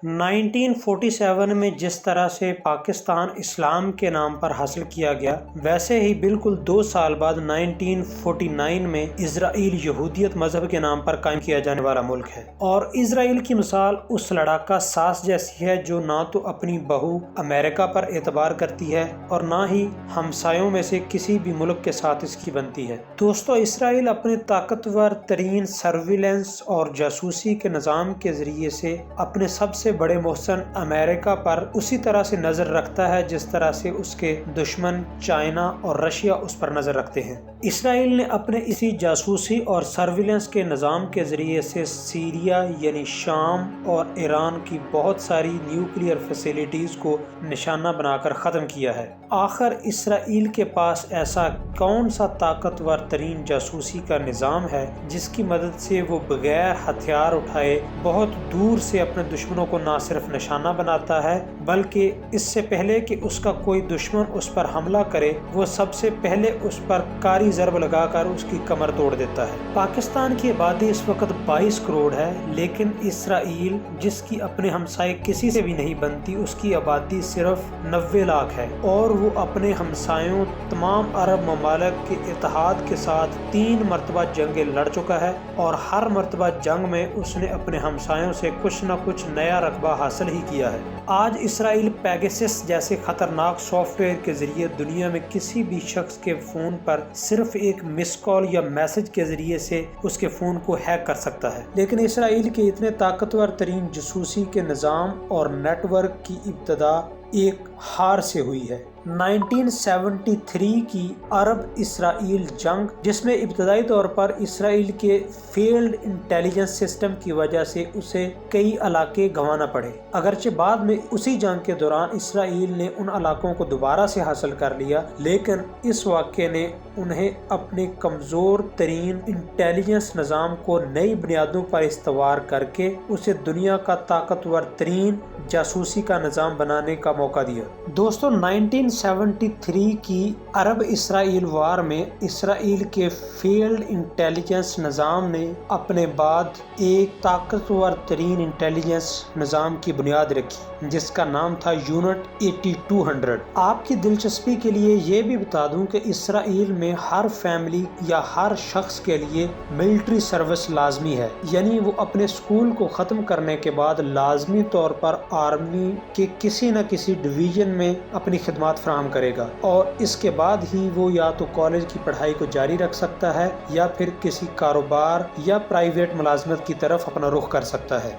1947 میں جس طرح سے پاکستان اسلام کے نام پر حاصل کیا گیا، ویسے ہی بالکل 2 سال بعد 1949 میں اسرائیل یہودیت مذہب کے نام پر قائم کیا جانے والا ملک ہے۔ اور اسرائیل کی مثال اس لڑاکا ساس جیسی ہے جو نہ تو اپنی بہو امریکہ پر اعتبار کرتی ہے اور نہ ہی ہمسایوں میں سے کسی بھی ملک کے ساتھ اس کی بنتی ہے۔ دوستو، اسرائیل اپنے طاقتور ترین سرویلنس اور جاسوسی کے نظام کے ذریعے سے اپنے سب سے بڑے محسن امریکہ پر اسی طرح سے نظر رکھتا ہے جس طرح سے اس کے دشمن چائنا اور رشیا اس پر نظر رکھتے ہیں۔ اسرائیل نے اپنے اسی جاسوسی اور سرویلنس کے نظام کے ذریعے سے سیریا یعنی شام اور ایران کی بہت ساری نیوکلیئر فیسلٹیز کو نشانہ بنا کر ختم کیا ہے۔ آخر اسرائیل کے پاس ایسا کون سا طاقتور ترین جاسوسی کا نظام ہے جس کی مدد سے وہ بغیر ہتھیار اٹھائے بہت دور سے اپنے دشمنوں کو نہ صرف نشانہ بناتا ہے بلکہ اس سے پہلے کہ اس کا کوئی دشمن اس پر حملہ کرے وہ سب سے پہلے اس پر کاری ضرب لگا کر اس کی کمر توڑ دیتا ہے۔ پاکستان کی آبادی اس وقت 22 کروڑ ہے، لیکن اسرائیل جس کی اپنے ہمسائے کسی سے بھی نہیں بنتی اس کی آبادی صرف 90 لاکھ ہے، اور وہ اپنے ہمسایوں تمام عرب ممالک کے اتحاد کے ساتھ 3 مرتبہ جنگیں لڑ چکا ہے، اور ہر مرتبہ جنگ میں اس نے اپنے ہمسایوں سے کچھ نہ کچھ نیا رقبہ حاصل ہی کیا ہے۔ آج اسرائیل پیگاسس جیسے خطرناک سافٹ ویئر کے ذریعے دنیا میں کسی بھی شخص کے فون پر صرف ایک مس کال یا میسج کے ذریعے سے اس کے فون کو ہیک کر سکتا ہے، لیکن اسرائیل کے اتنے طاقتور ترین جاسوسی کے نظام اور نیٹ ورک کی ابتدا ایک ہار سے ہوئی ہے۔ 1973 کی عرب اسرائیل جنگ، جس میں ابتدائی طور پر اسرائیل کے فیلڈ انٹیلیجنس سسٹم کی وجہ سے اسے کئی علاقے گنوانا پڑے، اگرچہ بعد میں اسی جنگ کے دوران اسرائیل نے ان علاقوں کو دوبارہ سے حاصل کر لیا، لیکن اس واقعے نے انہیں اپنے کمزور ترین انٹیلیجنس نظام کو نئی بنیادوں پر استوار کر کے اسے دنیا کا طاقتور ترین جاسوسی کا نظام بنانے کا موقع دیا۔ دوستو، 1973 کی عرب اسرائیل وار میں اسرائیل کے فیلڈ انٹیلیجنس نظام نے اپنے بعد ایک طاقتور ترین انٹیلیجنس نظام کی بنیاد رکھی جس کا نام تھا یونٹ 8200۔ آپ کی دلچسپی کے لیے یہ بھی بتا دوں کہ اسرائیل میں ہر فیملی یا ہر شخص کے لیے ملٹری سروس لازمی ہے، یعنی وہ اپنے سکول کو ختم کرنے کے بعد لازمی طور پر آرمی کے کسی نہ کسی ڈویژن میں اپنی خدمات فراہم کرے گا، اور اس کے بعد ہی وہ یا تو کالج کی پڑھائی کو جاری رکھ سکتا ہے یا پھر کسی کاروبار یا پرائیویٹ ملازمت کی طرف اپنا رخ کر سکتا ہے۔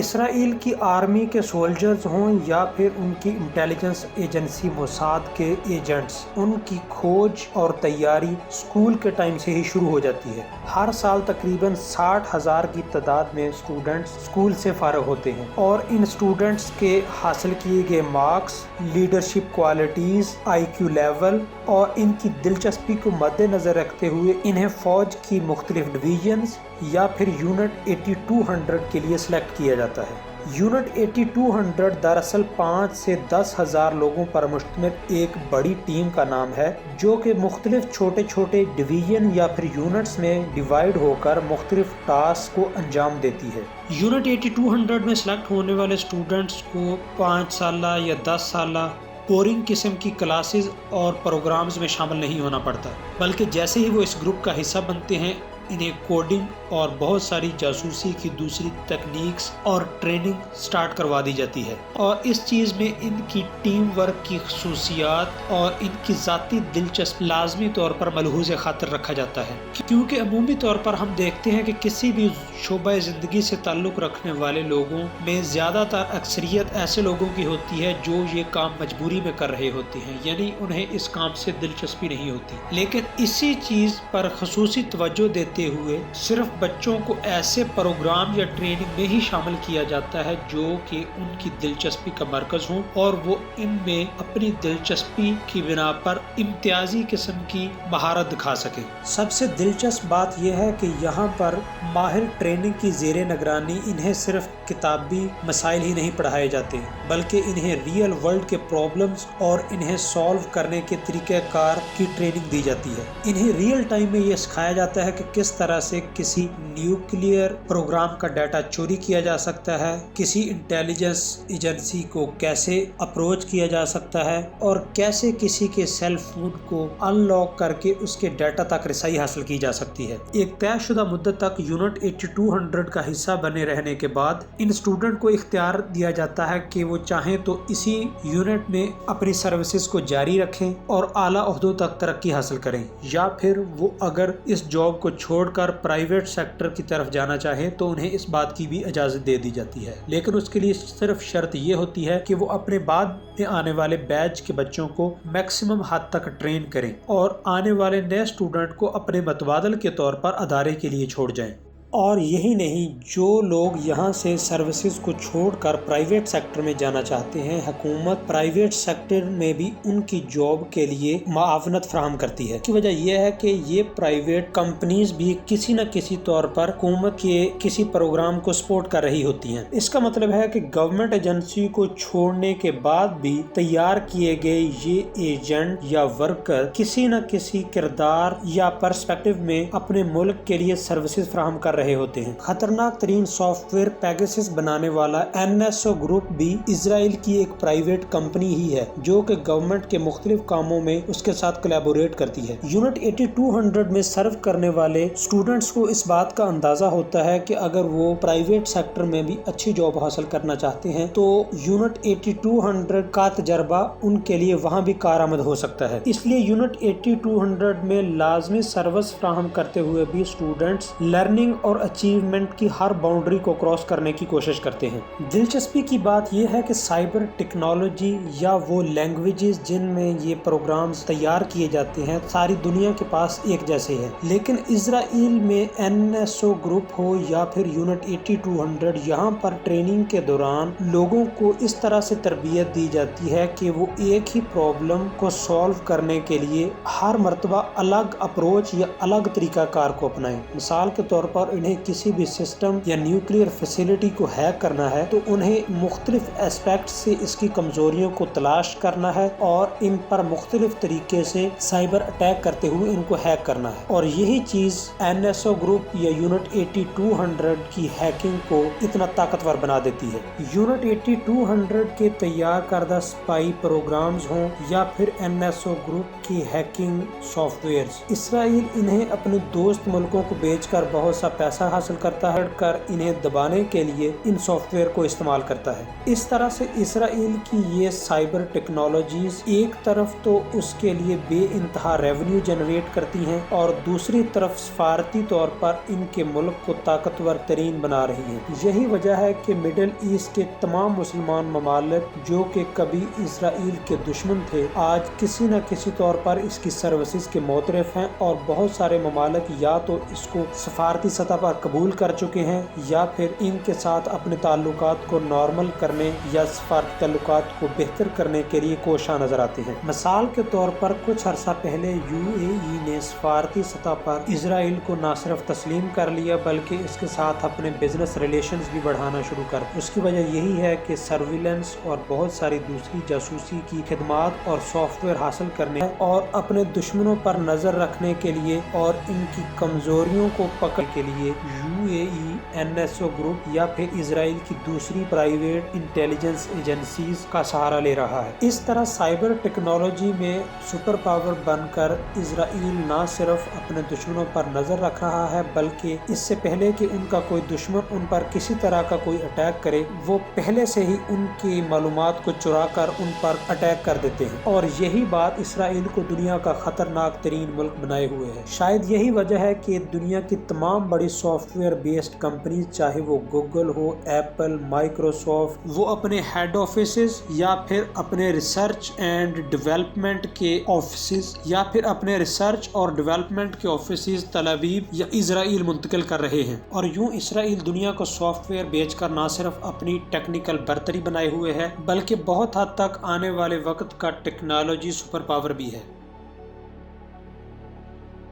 اسرائیل کی آرمی کے سولجرز ہوں یا پھر ان کی انٹیلیجنس ایجنسی موساد کے ایجنٹس، ان کی کھوج اور تیاری سکول کے ٹائم سے ہی شروع ہو جاتی ہے۔ ہر سال تقریباً 60,000 کی تعداد میں اسٹوڈنٹس سکول سے فارغ ہوتے ہیں، اور ان اسٹوڈنٹس کے حاصل کیے گئے marks, leadership qualities, IQ level اور ان کی دلچسپی کو مد نظر رکھتے ہوئے انہیں فوج کی مختلف ڈویژنز یا پھر یونٹ 8200 کے لیے سلیکٹ کیا جاتا ہے۔ یونٹ 8200 دراصل 5 سے 10,000 لوگوں پر مشتمل ایک بڑی ٹیم کا نام ہے جو کہ مختلف چھوٹے چھوٹے ڈویژن یا پھر یونٹس میں ڈیوائیڈ ہو کر مختلف ٹاسک کو انجام دیتی ہے۔ یونٹ 8200 میں سلیکٹ ہونے والے اسٹوڈنٹس کو 5 سالہ یا 10 سالہ بورنگ قسم کی کلاسز اور پروگرامز میں شامل نہیں ہونا پڑتا، بلکہ جیسے ہی وہ اس گروپ کا حصہ بنتے ہیں انہیں کوڈنگ اور بہت ساری جاسوسی کی دوسری تکنیکس اور ٹریننگ سٹارٹ کروا دی جاتی ہے، اور اس چیز میں ان کی ٹیم ورک کی خصوصیات اور ان کی ذاتی دلچسپی لازمی طور پر ملحوظ خاطر رکھا جاتا ہے، کیونکہ عمومی طور پر ہم دیکھتے ہیں کہ کسی بھی شعبہ زندگی سے تعلق رکھنے والے لوگوں میں زیادہ تر اکثریت ایسے لوگوں کی ہوتی ہے جو یہ کام مجبوری میں کر رہے ہوتے ہیں، یعنی انہیں اس کام سے دلچسپی نہیں ہوتی، لیکن اسی چیز پر خصوصی توجہ دیتے ہوئے صرف بچوں کو ایسے پروگرام یا ٹریننگ میں ہی شامل کیا جاتا ہے جو کہ ان کی دلچسپی کا مرکز ہوں، اور وہ ان میں اپنی دلچسپی کی بنا پر امتیازی قسم کی مہارت دکھا سکیں۔ سب سے دلچسپ بات یہ ہے کہ یہاں پر ماہر ٹریننگ کی زیر نگرانی انہیں صرف کتابی مسائل ہی نہیں پڑھائے جاتے بلکہ انہیں ریئل ورلڈ کے پرابلمز اور انہیں سالو کرنے کے طریقہ کار کی ٹریننگ دی جاتی ہے۔ انہیں ریئل ٹائم میں یہ سکھایا جاتا ہے کہ کس किस तरह से किसी न्यूक्लियर प्रोग्राम का डाटा चोरी किया जा सकता है, किसी इंटेलिजेंस एजेंसी को कैसे अप्रोच किया जा सकता है और कैसे किसी के सेल फोन को अनलॉक करके उसके डाटा तक रसाई हासिल की जा सकती है। एक तयशुदा मुद्दत तक यूनिट 8200 का हिस्सा बने रहने के बाद इन स्टूडेंट को इख्तियार दिया जाता है कि वो चाहें तो इसी यूनिट में अपनी सर्विसेज को जारी रखें और आला ओहदों तक तरक्की हासिल करें, या फिर वो अगर इस जॉब को छोड़कर प्राइवेट सेक्टर की तरफ जाना चाहें तो उन्हें इस बात की भी इजाजत दे दी जाती है। लेकिन उसके लिए सिर्फ शर्त ये होती है कि वो अपने बाद में आने वाले बैच के बच्चों को मैक्सिमम हद तक ट्रेन करें और आने वाले नए स्टूडेंट को अपने मतबादल के तौर पर अदारे के लिए छोड़ जाएं। और यही नहीं, जो लोग यहाँ से सर्विसेज को छोड़कर प्राइवेट सेक्टर में जाना चाहते हैं, हुकूमत प्राइवेट सेक्टर में भी उनकी जॉब के लिए मुआवनत फराहम करती है। की वजह यह है कि ये प्राइवेट कंपनीज भी किसी न किसी तौर पर हुकूमत के किसी प्रोग्राम को सपोर्ट कर रही होती हैं। इसका मतलब है कि गवर्नमेंट एजेंसी को छोड़ने के बाद भी तैयार किए गए ये एजेंट या वर्कर किसी न किसी किरदार या पर्सपेक्टिव में अपने मुल्क के लिए सर्विसेज फराहम कर रहे होते हैं। खतरनाक तरीन सॉफ्टवेयर पैकेजेस बनाने वाला NSO ग्रुप भी इजराइल की एक प्राइवेट कंपनी ही है जो कि गवर्नमेंट के मुख्तलिफ कामों में उसके साथ कोलैबोरेट करती है। यूनिट 8200 में सर्व करने वाले स्टूडेंट्स को इस बात का अंदाजा होता है कि अगर वो प्राइवेट सेक्टर में भी अच्छी जॉब हासिल करना चाहते हैं तो यूनिट 8200 का तजर्बा उनके लिए वहाँ भी कारआमद हो सकता है। इसलिए यूनिट 8200 में लाजमी सर्विस फराहम करते हुए भी स्टूडेंट्स लर्निंग और अचीवमेंट की हर बाउंड्री को क्रॉस करने की कोशिश करते हैं। दिलचस्पी की बात यह है कि साइबर टेक्नोलॉजी या वो लैंग्वेजेस जिनमें ये प्रोग्राम्स तैयार किए जाते हैं सारी दुनिया के पास एक जैसे हैं, लेकिन इजराइल में NSO ग्रुप हो या फिर यूनिट 8200, यहाँ पर ट्रेनिंग के दौरान लोगों को इस तरह से तरबियत दी जाती है कि वो एक ही प्रॉब्लम को सॉल्व करने के लिए हर मर्तबा अलग अप्रोच या अलग तरीकाकार को अपनाएं। मिसाल के तौर पर इन्हें किसी भी सिस्टम या न्यूक्लियर फैसिलिटी को हैक करना है तो उन्हें मुख्तलिफ एस्पेक्ट से इसकी कमजोरियों को तलाश करना है और इन पर मुख्तलिफ तरीके से साइबर अटैक करते हुए इनको हैक करना है। और यही चीज NSO ग्रुप या यूनिट 8200 की हैकिंग को इतना ताकतवर बना देती है। यूनिट 8200 के तैयार करदा स्पाई प्रोग्राम्स हों या फिर NSO ग्रुप की हैकिंग सॉफ्टवेयर, इसराइल इन्हें अपने दोस्त मुल्कों को बेचकर बहुत सा पैसा हासिल करता है कर इन्हें दबाने के लिए इन सॉफ्टवेयर को इस्तेमाल करता है। इस तरह से इसराइल की ये साइबर टेक्नोलॉजीज एक तरफ तो उसके लिए बेइंतहा रेवेन्यू जनरेट करती हैं और दूसरी तरफ सफारती तौर पर इनके मुल्क को ताकतवर तरीन बना रही है। यही वजह है कि मिडिल ईस्ट के तमाम मुसलमान ममालिक जो कि कभी इसराइल के दुश्मन थे आज किसी न किसी तौर पर इसकी सर्विसेज के मोतरफ हैं और बहुत सारे ममालिक या तो इसको सफारती सतह पर कबूल कर चुके हैं या फिर इनके साथ अपने ताल्लुकात को नॉर्मल करने या सफारती ताल्लुकात को बेहतर करने के लिए कोशिश नजर आते हैं। मिसाल के तौर पर कुछ अरसा पहले UAE ने सफारती सतह पर इसराइल को न सिर्फ तस्लीम कर लिया बल्कि इसके साथ अपने बिजनेस रिलेशंस भी बढ़ाना शुरू कर दिए। उसकी वजह यही है कि सर्विलेंस और बहुत सारी दूसरी जासूसी की खिदमात और सॉफ्टवेयर हासिल करने और अपने दुश्मनों पर नजर रखने के लिए और इनकी कमजोरियों को पकड़ के लिए UAE NSO ग्रुप या फिर इजराइल की दूसरी प्राइवेट इंटेलिजेंस एजेंसीज का सहारा ले रहा है। इस तरह साइबर टेक्नोलॉजी में सुपर पावर बनकर इजराइल न सिर्फ अपने दुश्मनों पर नजर रख रहा है बल्कि इससे पहले कि उनका कोई दुश्मन उन पर किसी तरह का कोई अटैक करे वो पहले से ही उनकी मालूमात को चुरा कर उन पर अटैक कर देते हैं। और यही बात इसराइल को दुनिया का खतरनाक तरीन मुल्क बनाए हुए है। शायद यही वजह है कि दुनिया की तमाम बड़ी सॉफ्टवेयर बेस्ड कंपनी चाहे वो गूगल हो, एप्पल, माइक्रोसॉफ्ट, वो अपने हेड ऑफिसेज या फिर अपने रिसर्च एंड डेवलपमेंट के ऑफिसेज या फिर अपने रिसर्च और डेवलपमेंट के ऑफिसेज तल अवीव या इजराइल मुंतकिल कर रहे हैं। और यूं इसराइल दुनिया को सॉफ्टवेयर बेचकर न सिर्फ अपनी टेक्निकल बर्तरी बनाए हुए है बल्कि बहुत हद तक आने वाले वक्त का टेक्नोलॉजी सुपर पावर भी है।